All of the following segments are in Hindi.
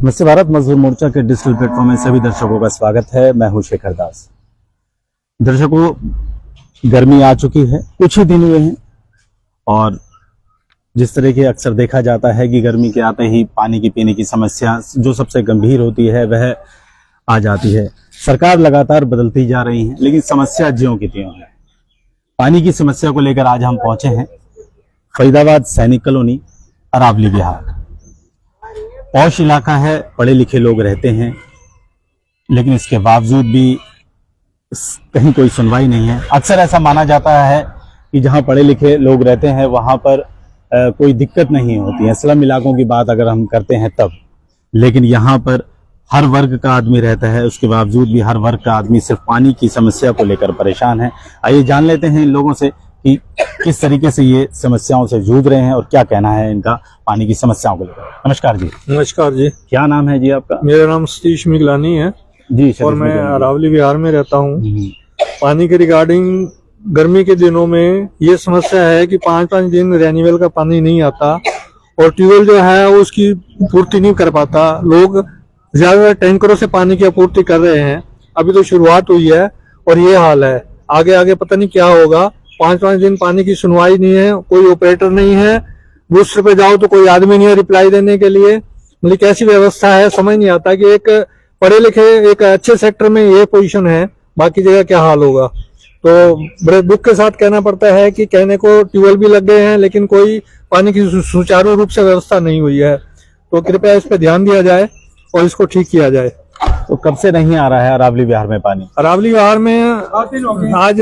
नमस्ते। भारत मजदूर मोर्चा के डिजिटल प्लेटफॉर्म में सभी दर्शकों का स्वागत है। मैं हूं शेखर दास। दर्शकों, गर्मी आ चुकी है, कुछ ही दिन हुए हैं और जिस तरह के अक्सर देखा जाता है कि गर्मी के आते ही पानी की पीने की समस्या जो सबसे गंभीर होती है वह आ जाती है। सरकार लगातार बदलती जा रही है लेकिन समस्या ज्यों की त्यों है। पानी की समस्या को लेकर आज हम पहुंचे हैं फरीदाबाद सैनिक कॉलोनी, अरावली बिहार। पौष इलाका है, पढ़े लिखे लोग रहते हैं लेकिन इसके बावजूद भी कहीं कोई सुनवाई नहीं है। अक्सर ऐसा माना जाता है कि जहां पढ़े लिखे लोग रहते हैं वहां पर कोई दिक्कत नहीं होती है। स्लम इलाकों की बात अगर हम करते हैं तब, लेकिन यहाँ पर हर वर्ग का आदमी रहता है, उसके बावजूद भी हर वर्ग का आदमी सिर्फ पानी की समस्या को लेकर परेशान है। आइए जान लेते हैं इन लोगों से कि किस तरीके से ये समस्याओं से जूझ रहे हैं और क्या कहना है इनका पानी की समस्याओं को लेकर। नमस्कार जी। नमस्कार जी। क्या नाम है जी आपका? मेरा नाम सतीश मिगलानी है जी और मैं अरावली बिहार में रहता हूँ। पानी के रिगार्डिंग गर्मी के दिनों में ये समस्या है कि 5-5 दिन रेन्यूअल का पानी नहीं आता और ट्यूबवेल जो है उसकी पूर्ति नहीं कर पाता। लोग ज्यादातर टैंकरों से पानी की आपूर्ति कर रहे हैं। अभी तो शुरुआत हुई है और ये हाल है। आगे आगे पता नहीं क्या होगा। 5-5 दिन पानी की सुनवाई नहीं है, कोई ऑपरेटर नहीं है, बूस्टर पे जाओ तो कोई आदमी नहीं है रिप्लाई देने के लिए। मतलब कैसी व्यवस्था है समझ नहीं आता कि एक पढ़े लिखे एक अच्छे सेक्टर में ये पोजीशन है, बाकी जगह क्या हाल होगा। तो बड़े दुख के साथ कहना पड़ता है कि कहने को ट्यूबवेल भी लग गए हैं लेकिन कोई पानी की सुचारू रूप से व्यवस्था नहीं हुई है। तो कृपया इस पर ध्यान दिया जाए और इसको ठीक किया जाए। तो कब से नहीं आ रहा है अरावली बिहार में पानी? अरावली बिहार में आज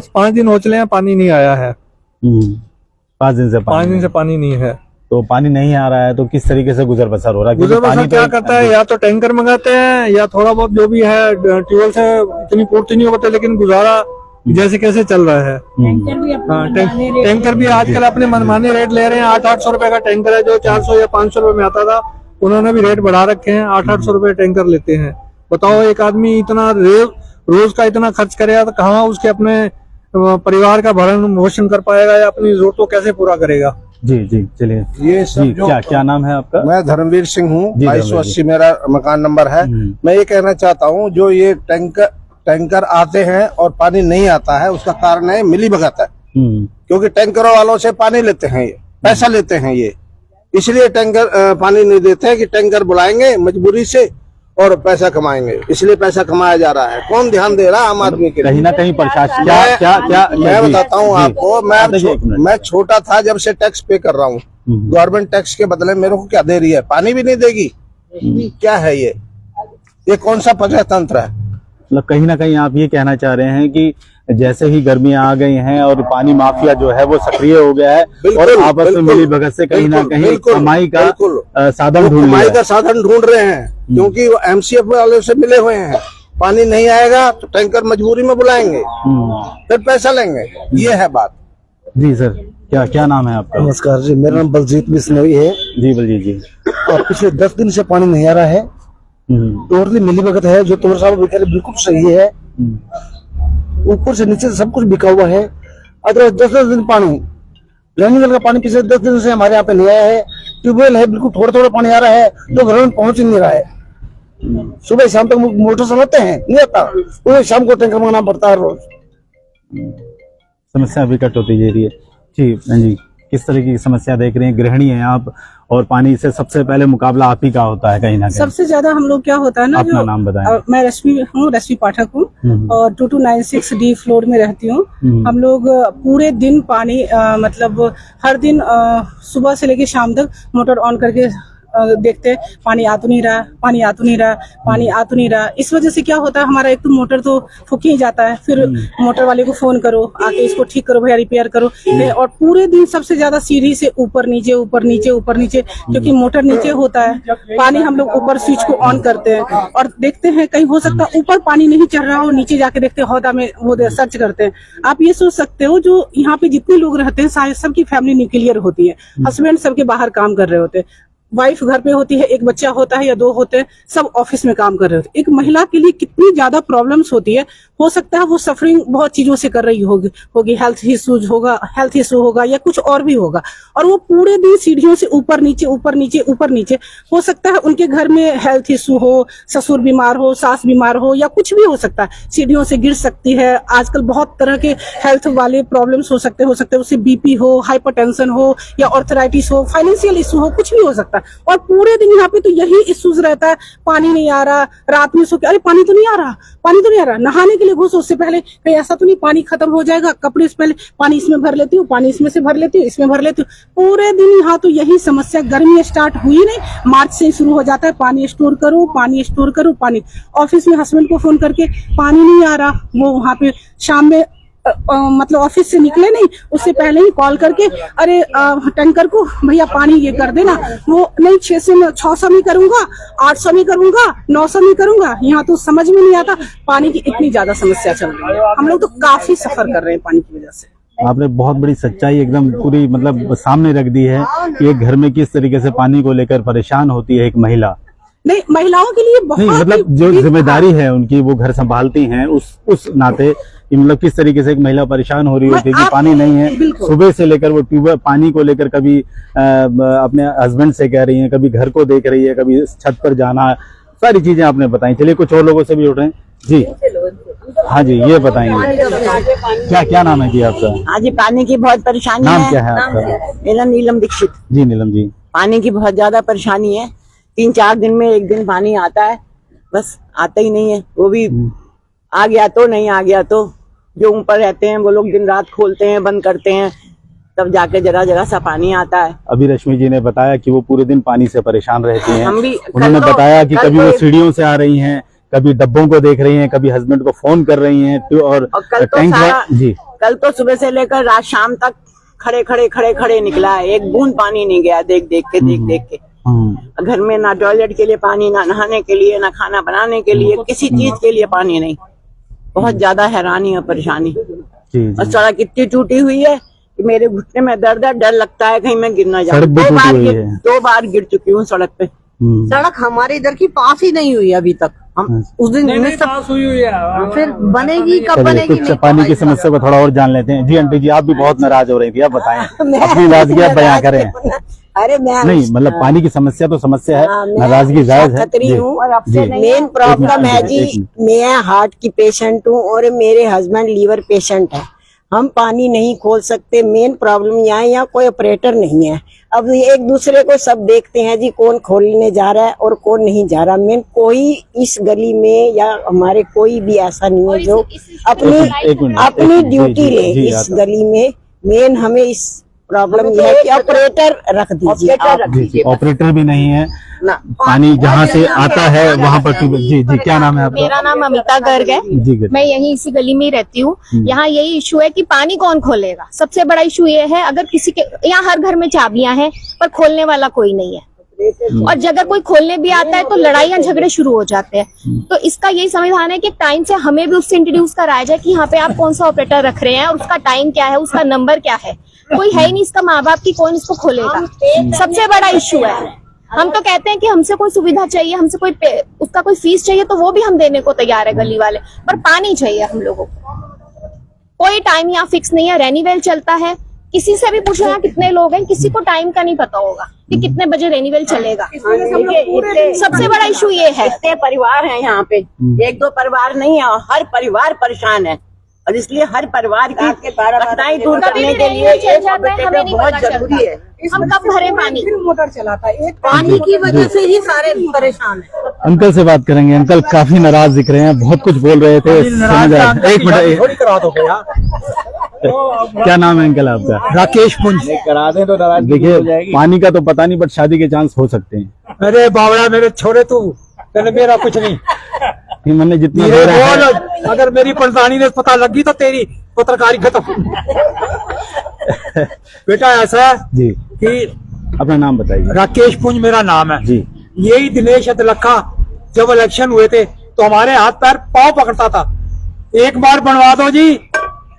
पाँच दिन हो चले हैं, पानी नहीं आया है। 5 दिन से पानी नहीं है। तो पानी नहीं आ रहा है तो किस तरीके से गुजर बसर हो रहा है? गुजर बसर क्या करता है, या तो टैंकर मंगाते हैं या थोड़ा बहुत जो भी है ट्यूबवेल से इतनी पूर्ति नहीं होती, लेकिन गुजारा जैसे कैसे चल रहा है। टैंकर भी आजकल अपने मनमाने रेट ले रहे हैं। 800-800 रुपए का टैंकर है जो 400 या 500 रुपए में आता था, उन्होंने भी रेट बढ़ा रखे हैं। 800-800 रुपए टैंकर लेते हैं। बताओ, एक आदमी इतना रोज का इतना खर्च करेगा तो कहाँ उसके अपने परिवार का भरण पोषण कर पाएगा या अपनी जरूरत को कैसे पूरा करेगा। जी जी, चलिए। ये सब क्या नाम है आपका? मैं धर्मवीर सिंह हूँ। 2280 मेरा मकान नंबर है। मैं ये कहना चाहता हूँ, जो ये टैंकर आते हैं और पानी नहीं आता है उसका कारण है मिलीभगत है। क्योंकि टैंकरों वालों से पानी लेते हैं, ये पैसा लेते हैं, ये इसलिए टैंकर पानी नहीं देते हैं कि टैंकर बुलाएंगे मजबूरी से और पैसा कमाएंगे, इसलिए पैसा कमाया जा रहा है। कौन ध्यान दे रहा है आम आदमी के लिए? कहीं ना कहीं प्रशासन मैं बताता हूँ आपको। मैं छोटा था जब से टैक्स पे कर रहा हूँ। गवर्नमेंट टैक्स के बदले मेरे को क्या दे रही है? पानी भी नहीं देगी। क्या है ये कौन सा प्रजातंत्र है? मतलब कहीं ना कहीं आप ये कहना चाह रहे हैं कि जैसे ही गर्मियां आ गई हैं और पानी माफिया जो है वो सक्रिय हो गया है और आपस में मिली भगत से कहीं ना कहीं कमाई का साधन ढूंढ रहे हैं। क्योंकि वो एमसीएफ वाले से मिले हुए हैं। पानी नहीं आएगा तो टैंकर मजबूरी में बुलाएंगे, फिर पैसा लेंगे। ये है बात। जी सर, क्या नाम है आपका? नमस्कार जी, मेरा नाम बलजीत बिश्नोई है। जी बलजीत जी। और पिछले 10 दिन से पानी नहीं आ रहा है। टोटली मिलीभगत है। जो तोड़ साहब बिल्कुल सही है। ऊपर से नीचे से सब कुछ बिका हुआ है। अदरवाइज 10-10 दिन पानी, रेन्यूअल का पानी पिछले 10 दिन से हमारे यहाँ पे नहीं आया है। ट्यूबवेल है, बिल्कुल थोड़ा पानी आ रहा है तो घर में पहुंच ही नहीं रहा है। सुबह शाम तक मोटर चलाते हैं, नहीं आता। पूरे शाम को टैंकर मंगाना पड़ता है रोज। समस्या विकट होती जा रही है। जी, किस तरह की समस्या देख रहे हैं? गृहिणी हैं आप और पानी से सबसे पहले मुकाबला आप ही का होता है कहीं ना कहीं। सबसे ज्यादा हम लोग क्या होता है ना, अपना नाम बताएं। मैं रश्मि पाठक हूँ और 2296D फ्लोर में रहती हूँ। हम लोग पूरे दिन पानी मतलब हर दिन सुबह से लेकर शाम तक मोटर ऑन करके देखते पानी आ तो नहीं रहा। इस वजह से क्या होता है, हमारा एक तो मोटर तो फूक ही जाता है। फिर मोटर वाले को फोन करो, आके इसको ठीक करो भैया, रिपेयर करो। और पूरे दिन सबसे ज्यादा सीढ़ी से ऊपर नीचे, क्योंकि मोटर नीचे होता है। पानी हम लोग ऊपर स्विच को ऑन करते हैं और देखते हैं कहीं हो सकता है ऊपर पानी नहीं चढ़ रहा हो, नीचे जाके देखते हैं हौदा में वो सर्च करते हैं। आप ये सोच सकते हो, जो यहाँ पे जितने लोग रहते हैं शायद सबकी फैमिली न्यूक्लियर होती है। हस्बैंड सबके बाहर काम कर रहे होते हैं। वाइफ घर पे होती है, एक बच्चा होता है या 2 होते हैं, सब ऑफिस में काम कर रहे होते हैं। एक महिला के लिए कितनी ज्यादा प्रॉब्लम्स होती है, हो सकता है वो सफरिंग बहुत चीजों से कर रही होगी हेल्थ इशू होगा या कुछ और भी होगा, और वो पूरे दिन सीढ़ियों से ऊपर नीचे ऊपर नीचे ऊपर नीचे, हो सकता है उनके घर में हेल्थ इशू हो, ससुर बीमार हो, सास बीमार हो, या कुछ भी हो सकता है, सीढ़ियों से गिर सकती है। आजकल बहुत तरह के हेल्थ वाले प्रॉब्लम्स हो सकते हैं, उससे बीपी हो, हाइपरटेंशन हो, या ऑर्थराइटिस हो, फाइनेंशियल इशू हो, कुछ भी हो सकता है। और पूरे दिन यहाँ पे तो यही इश्यूज रहता है, पानी नहीं आ रहा, रात में सो के अरे पानी तो नहीं आ रहा, नहाने के लिए घुसो, उससे पहले कहीं ऐसा तो नहीं पानी खत्म हो जाएगा, कपड़े से पहले पानी इसमें भर लेती हूँ, पानी इसमें से भर लेती हूँ, इसमें भर लेती हूँ। पूरे दिन यहाँ तो यही समस्या, गर्मी स्टार्ट हुई नहीं, मार्च से शुरू हो जाता है, पानी स्टोर करो, पानी। ऑफिस में हस्बैंड को फोन करके पानी नहीं आ रहा, वो वहाँ पे शाम में मतलब ऑफिस से निकले नहीं उससे पहले ही कॉल करके अरे टैंकर को भैया पानी ये कर देना, वो नहीं 600 में करूंगा, 800 में करूंगा, 900 में करूंगा। यहाँ तो समझ में नहीं आता, पानी की इतनी ज्यादा समस्या चल रही है, हम लोग तो काफी सफर कर रहे हैं पानी की वजह से। आपने बहुत बड़ी सच्चाई एकदम पूरी मतलब सामने रख दी है कि एक घर में किस तरीके से पानी को लेकर परेशान होती है एक महिला। नहीं, महिलाओं के लिए बहुत नहीं मतलब जो जिम्मेदारी है उनकी, वो घर संभालती हैं, उस नाते कि मतलब किस तरीके से एक महिला परेशान हो रही होती है कि पानी नहीं है, सुबह से लेकर वो ट्यूबवेल पानी को लेकर कभी अपने हस्बैंड से कह रही है, कभी घर को देख रही है, कभी छत पर जाना, सारी चीजें आपने बताई। चलिए कुछ और लोगों से भी उठ रहे हैं जी। हाँ जी, ये बताएंगे क्या नाम है जी आपका? हाँ जी, पानी की बहुत परेशानी नाम है। क्या है आपका? मेरा नीलम दीक्षित। जी नीलम जी, पानी की बहुत ज्यादा परेशानी है, 3-4 दिन में एक दिन पानी आता है, बस आता ही नहीं है, वो भी आ गया तो नहीं आ गया तो जो ऊपर रहते हैं वो लोग दिन रात खोलते हैं, बंद करते हैं, तब जाके जरा सा पानी आता है। अभी रश्मि जी ने बताया कि वो पूरे दिन पानी से परेशान रहती हैं। हम भी उन्होंने बताया कि कभी वो सीढ़ियों से आ रही हैं, कभी डब्बों को देख रही हैं, कभी हस्बैंड को फोन कर रही हैं, तो और कल तो सुबह से लेकर रात शाम तक खड़े निकला है, एक बूंद पानी नहीं गया, देख के घर में ना टॉयलेट के लिए पानी, ना नहाने के लिए, ना खाना बनाने के लिए, किसी चीज के लिए पानी नहीं। बहुत ज्यादा हैरानी और परेशानी। और सड़क इतनी टूटी हुई है कि मेरे घुटने में दर्द है, डर लगता है कहीं मैं गिर ना जाऊं। 2 बार गिर चुकी हूँ सड़क पे। सड़क हमारे इधर की पास ही नहीं हुई अभी तक। हम उस दिन पास हुई है, फिर बनेगी कब बनेगी? कुछ पानी की समस्या को थोड़ा और जान लेते हैं। जी आंटी जी, आप भी बहुत नाराज हो रही थी, आप बताएं अपनी नाराजगी आप बयां करें। अरे मैं नहीं मतलब पानी की समस्या तो समस्या है, नाराजगी जायज है। मेन प्रॉब्लम है जी, मैं हार्ट की पेशेंट हूँ और मेरे हस्बैंड लीवर पेशेंट है। हम पानी नहीं खोल सकते, मेन प्रॉब्लम यहाँ कोई ऑपरेटर नहीं है। अब एक दूसरे को सब देखते हैं जी, कौन खोलने जा रहा है और कौन नहीं जा रहा। मेन कोई इस गली में या हमारे कोई भी ऐसा नहीं है जो अपनी ड्यूटी ले इस गली में। मेन हमें इस प्रॉब्लम यह है कि ऑपरेटर रख दीजिए। ऑपरेटर भी नहीं है, पानी जहाँ से आता है वहाँ पर। जी क्या नाम है आपका? मेरा नाम अमिता गर्ग है जी, मैं यहीं इसी गली में ही रहती हूँ। यहाँ यही इशू है कि पानी कौन खोलेगा। सबसे बड़ा इशू ये है, अगर किसी के यहाँ हर घर में चाबियां हैं पर खोलने वाला कोई नहीं है, और अगर कोई खोलने भी आता है तो लड़ाइयाँ झगड़े शुरू हो जाते हैं। तो इसका यही संविधान है कि टाइम से हमें भी उससे इंट्रोड्यूस कराया जाए कि यहाँ पे आप कौन सा ऑपरेटर रख रहे हैं और उसका टाइम क्या है, उसका नंबर क्या है। कोई है ही नहीं इसका माँ बाप की, कौन इसको खोलेगा। सबसे बड़ा इश्यू है। हम तो कहते हैं कि हमसे कोई सुविधा चाहिए, हमसे कोई उसका कोई फीस चाहिए तो वो भी हम देने को तैयार है गली वाले, पर पानी चाहिए हम लोगों को। कोई टाइम यहाँ फिक्स नहीं है, रेनीवेल चलता है। किसी से भी पूछो यहाँ कितने लोग हैं, किसी को टाइम का नहीं पता होगा कि कितने बजे रेनीवेल चलेगा। सबसे बड़ा इशू ये है। इतने परिवार हैं यहाँ पे, 1-2 परिवार नहीं है, हर परिवार परेशान है। और इसलिए हर परिवार की कठिनाई दूर करने के लिए बहुत जरूरी है। हम कब भरे पानी, मोटर चलाता है, पानी की वजह से ही सारे परेशान हैं। अंकल से बात करेंगे। अंकल काफी नाराज दिख रहे हैं, बहुत कुछ बोल रहे थे। एक मिनट, क्या नाम है अंकल आपका? राकेश पुंज। करा दे तो नाराज। देखिए पानी का तो पता नहीं, बट शादी के चांस हो सकते हैं। अरे बावड़ा मेरे छोरे, तू तेरे मेरा कुछ नहीं। मैंने जितना दे रहा है, अगर मेरी परेशानी ने पता लगी तो तेरी पत्रकारी खत्म। बेटा ऐसा है जी कि अपना नाम बताइए। राकेश पुंज मेरा नाम है जी। यही दिनेश अदलखा जब इलेक्शन हुए थे तो हमारे हाथ पैर पांव पकड़ता था, एक बार बनवा दो जी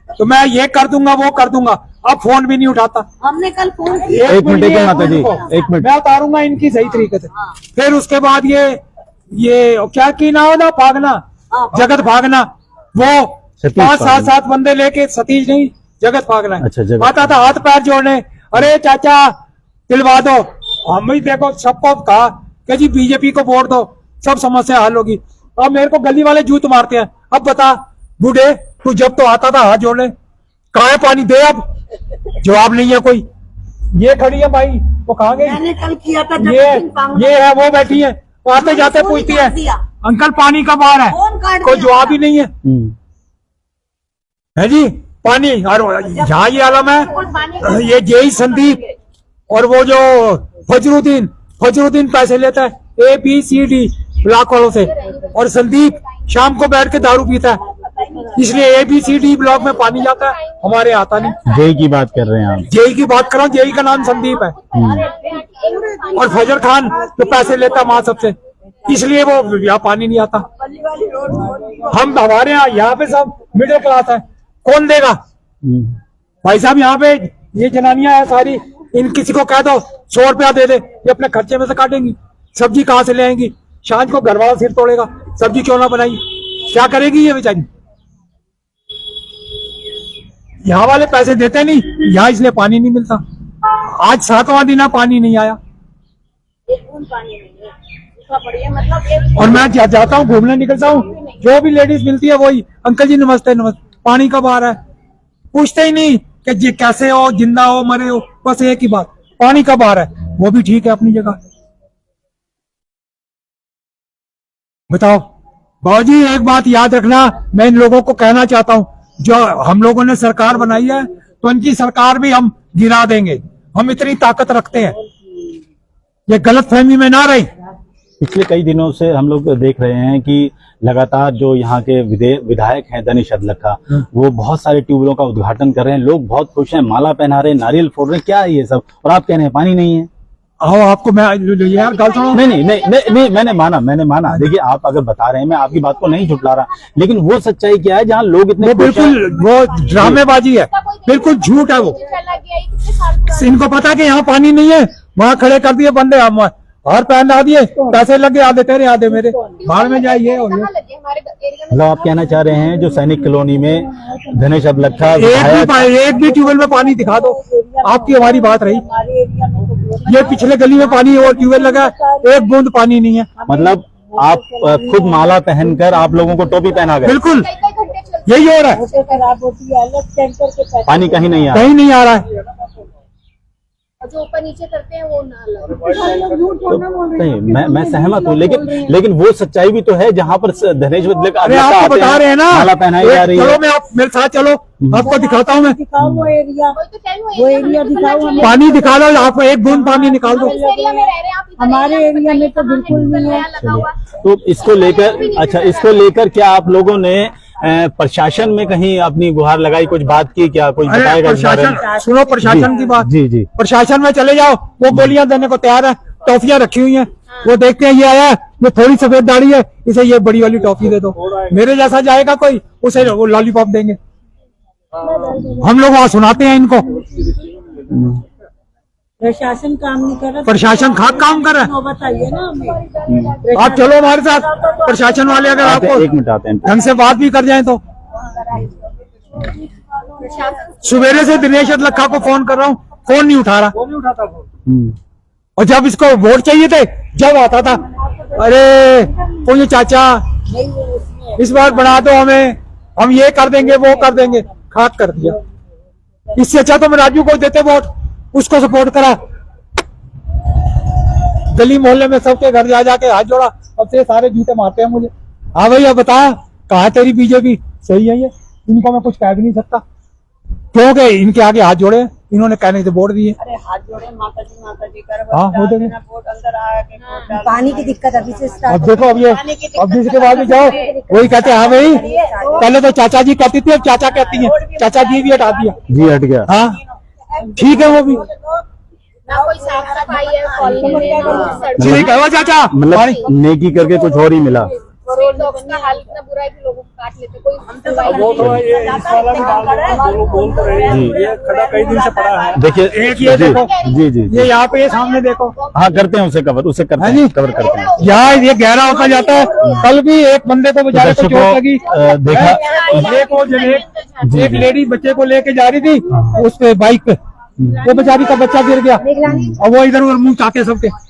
तो मैं ये कर दूंगा वो कर दूंगा। अब फोन भी नहीं उठाता। हमने कल फोन किया। एक मिनट एक माता जी, एक मिनट। मैं उतारूंगा इनकी सही तरीके से। फिर उसके बाद ये क्या की ना हो ना, भागना, जगत भागना, वो सतीश 5-7 बंदे लेके, सतीश नहीं जगत भागना अच्छा, जगत। आता था हाथ पैर जोड़ने, अरे चाचा दिलवा दो। हम भी देखो सबको कहा कि जी बीजेपी को वोट दो, सब समस्या हल होगी। अब मेरे को गली वाले जूत मारते हैं। अब बता बूढ़े, तू जब तो आता था हाथ जोड़ने, कहाँ है पानी दे, अब जवाब नहीं है कोई। ये खड़ी है भाई, वो कहाँ गई? मैंने कल किया था। ये है, वो बैठी है, वो आते जाते पूछती है अंकल पानी कब आ रहा है, कोई जवाब ही नहीं है जी। पानी और यहाँ ये आलम है, ये जेई संदीप और वो जो फजरुद्दीन पैसे लेता है ABCD ब्लॉक वालों से, और संदीप शाम को बैठ के दारू पीता है, इसलिए ABCD ब्लॉक में पानी जाता है, हमारे आता नहीं। जेई की बात कर रहे हैं आप? जेई की बात कर रहा हूँ, जेई का नाम संदीप है। और फजर खान जो पैसे लेता है माँ सबसे, इसलिए वो यहाँ पानी नहीं आता। हम हमारे यहाँ पे सब मिडिल क्लास है, कौन देगा भाई साहब? यहाँ पे ये जनानियां है सारी, इन किसी को कह दो 100 रुपया दे दे, ये अपने खर्चे में से काटेंगी। सब्जी कहाँ से ले आएंगी? शाम को घर वाला सिर तोड़ेगा, सब्जी क्यों ना बनाई, क्या करेगी ये बेचारी? यहाँ वाले पैसे देते नहीं यहाँ, इसलिए पानी नहीं मिलता। आज 7वां दिन पानी नहीं आया, और मैं जाता हूँ घूमने निकलता हूँ, जो भी लेडीज मिलती है वही अंकल जी नमस्ते नमस्ते, पानी कब आ रहा है, पूछते ही नहीं कि जी कैसे हो, जिंदा हो मरे हो, बस एक ही बात, पानी कब आ रहा है। वो भी ठीक है अपनी जगह। बताओ बाबूजी, एक बात याद रखना, मैं इन लोगों को कहना चाहता हूँ, जो हम लोगों ने सरकार बनाई है तो इनकी सरकार भी हम गिरा देंगे, हम इतनी ताकत रखते हैं, ये गलत फहमी में ना रही। पिछले कई दिनों से हम लोग देख रहे हैं कि लगातार जो यहाँ के विधायक हैं दनिश अदलखा, वो बहुत सारे ट्यूबवेलों का उद्घाटन कर रहे हैं, लोग बहुत खुश हैं, माला पहना रहे हैं, नारियल फोड़ रहे हैं, क्या है ये सब? और आप कह रहे हैं पानी नहीं है। आओ आपको मैं यार गल सुनो। नहीं, मैंने माना। देखिए आप अगर बता रहे हैं, मैं आपकी बात को नहीं झुटला रहा, लेकिन वो सच्चाई क्या है जहाँ लोग इतने बिल्कुल वो ड्रामेबाजी है, बिल्कुल झूठ है वो। इनको पता है कि यहाँ पानी नहीं है, वहाँ खड़े कर दिए बंदे, हम और पैन ला दिए, पैसे लगे, आधे तेरे आधे मेरे, बाहर में जाइए। मतलब आप कहना चाह रहे हैं जो सैनिक कॉलोनी में दनिश अदलखा, एक भी ट्यूबवेल में पानी दिखा दो, आपकी हमारी बात रही। ये पिछले गली में पानी और ट्यूबवेल लगा, एक बूंद पानी नहीं है। मतलब आप खुद माला पहनकर आप लोगों को टोपी पहना गए? बिल्कुल यही हो रहा है, पानी कहीं नहीं आ रहा है। जो ऊपर नीचे करते हैं वो नहीं, मैं सहमत हूँ, लेकिन वो सच्चाई भी तो है जहाँ पर दनिश अदलखा आपको बता रहे हैं ना, माला पहनाई जा रही है। चलो मैं आप मेरे साथ चलो, आपको दिखाता हूँ मैं, वो एरिया दिखाओ, पानी दिखा लो, आपको एक बूंद पानी निकाल दो। हमारे एरिया में तो बिल्कुल नहीं है। तो इसको लेकर क्या आप लोगों ने प्रशासन में कहीं अपनी गुहार लगाई, कुछ बात की क्या, कुछ बताएगा? प्रशासन सुनो, प्रशासन की बात, जी प्रशासन में चले जाओ, वो गोलियां देने को तैयार है, टॉफियां रखी हुई हैं, वो देखते हैं ये आया है, ये थोड़ी सफेद दाढ़ी है, इसे ये बड़ी वाली टॉफी दे दो। मेरे जैसा जाएगा कोई, उसे वो लॉलीपॉप देंगे। हम लोग वहाँ सुनाते हैं इनको। प्रशासन काम नहीं कर रहा, प्रशासन काम कर रहा है, बताइए ना हमें। आप चलो हमारे साथ, प्रशासन वाले अगर आपको एक मिनट आते हैं, ढंग से बात भी कर जाए तो। सवेरे से दिनेश अदलखा को फोन कर रहा हूँ, फोन नहीं उठा रहा। और जब इसको वोट चाहिए थे, जब आता था, अरे कोई चाचा इस बार बना दो हमें, हम ये कर देंगे वो कर देंगे, खाक कर दिया। इससे अच्छा तो मैं राजू को देते वोट, उसको सपोर्ट करा, गली मोहल्ले में सबके घर जा जाके हाथ जोड़ा, अब से सारे जूते मारते हैं मुझे। हाँ भैया बता, कहाँ तेरी बीजेपी? सही है ये, इनको मैं कुछ कह भी नहीं सकता, क्योंकि इनके आगे हाथ जोड़े, इन्होंने कहने से वोट दिए। अरे हाथ जोड़े माता जी कर, हाँ हो देंगे। वोट अंदर आके पानी की दिक्कत अभी से स्टार्ट। अब देखो, अब जिसके बाद में जाओ वही कहते हैं हाँ भाई, पहले तो चाचा जी कहती थी, अब चाचा कहती है, चाचा जी भी हटा दिया। जी हट गया। हाँ ठीक है, वो भी ना कोई साफ सफाई है कॉलोनी में, ठीक है वो चाचा, मतलब नेकी करके कुछ और ही मिला। का हाल इतना बुरा है कि लोगों वो तो ये इस वाला भी डाल रहे हैं, दोनों बोल तो रहे हैं, ये खड़ा कई दिन से पड़ा है। देखिए एक ये जी, देखो, जी जी ये यहाँ पे ये सामने देखो, हाँ करते हैं उसे कवर, उसे करते हैं, कवर करते हैं। यहाँ ये गहरा होता जाता है। कल भी एक बंदे को बेचारे को चोट लगी, देखा एक लेडी बच्चे को लेके जा रही थी उस पे बाइक पे, वो बेचारी का बच्चा गिर गया और वो इधर उधर मुंह चाके सबके।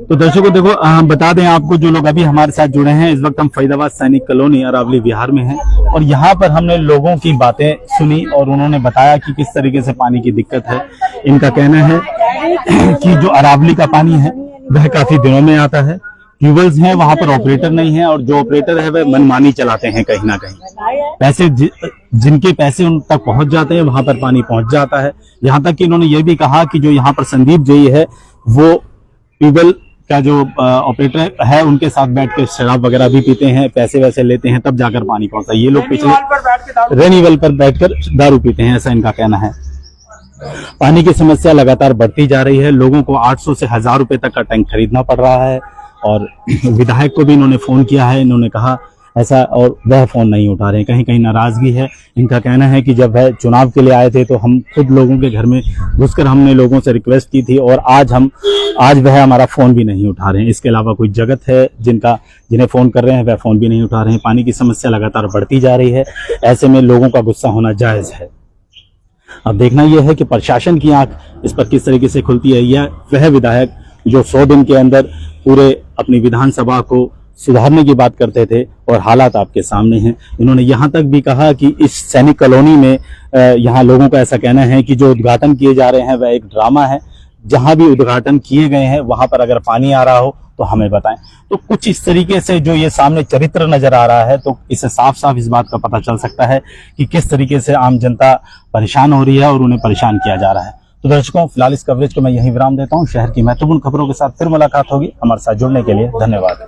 तो दर्शकों देखो, हम बता दें आपको, जो लोग अभी हमारे साथ जुड़े हैं, इस वक्त हम फरीदाबाद सैनिक कॉलोनी अरावली बिहार में हैं और यहाँ पर हमने लोगों की बातें सुनी और उन्होंने बताया कि किस तरीके से पानी की दिक्कत है। इनका कहना है कि जो अरावली का पानी है वह काफी दिनों में आता है, ट्यूबवेल्स हैं वहां पर ऑपरेटर नहीं है और जो ऑपरेटर है वह मनमानी चलाते हैं, कहीं ना कहीं पैसे जिनके पैसे उन तक पहुंच जाते हैं वहां पर पानी पहुंच जाता है। यहाँ तक कि इन्होंने ये भी कहा कि जो यहाँ पर संदीप जी है वो ट्यूबवेल का जो ऑपरेटर है उनके साथ बैठ के शराब वगैरह भी पीते हैं, पैसे वैसे लेते हैं, तब जाकर पानी पहुंचता है। ये लोग पिछले रेनीवेल पर बैठकर दारू पीते हैं, ऐसा इनका कहना है। पानी की समस्या लगातार बढ़ती जा रही है, लोगों को 800 से 1000 रुपए तक का टैंक खरीदना पड़ रहा है और विधायक को भी इन्होंने फोन किया है, इन्होंने कहा ऐसा, और वह फोन नहीं उठा रहे हैं। कहीं कहीं नाराजगी है। इनका कहना है कि जब वह चुनाव के लिए आए थे तो हम खुद लोगों के घर में घुसकर हमने लोगों से रिक्वेस्ट की थी और आज वह हमारा फोन भी नहीं उठा रहे हैं। इसके अलावा कोई जगत है जिन्हें फोन कर रहे हैं वह फोन भी नहीं उठा रहे हैं। पानी की समस्या लगातार बढ़ती जा रही है, ऐसे में लोगों का गुस्सा होना जायज है। अब देखना यह है कि प्रशासन की आंख इस पर किस तरीके से खुलती है, या वह विधायक जो 100 दिन के अंदर पूरे अपनी विधानसभा को सुधारने की बात करते थे और हालात आपके सामने हैं। इन्होंने यहाँ तक भी कहा कि इस सैनिक कॉलोनी में यहाँ लोगों का ऐसा कहना है कि जो उद्घाटन किए जा रहे हैं वह एक ड्रामा है। जहां भी उद्घाटन किए गए हैं वहां पर अगर पानी आ रहा हो तो हमें बताएं। तो कुछ इस तरीके से जो ये सामने चरित्र नजर आ रहा है, तो इससे साफ साफ इस बात का पता चल सकता है कि किस तरीके से आम जनता परेशान हो रही है और उन्हें परेशान किया जा रहा है। तो दर्शकों, फिलहाल इस कवरेज को मैं यहीं विराम देता हूं। शहर की महत्वपूर्ण खबरों के साथ फिर मुलाकात होगी। हमारे साथ जुड़ने के लिए धन्यवाद।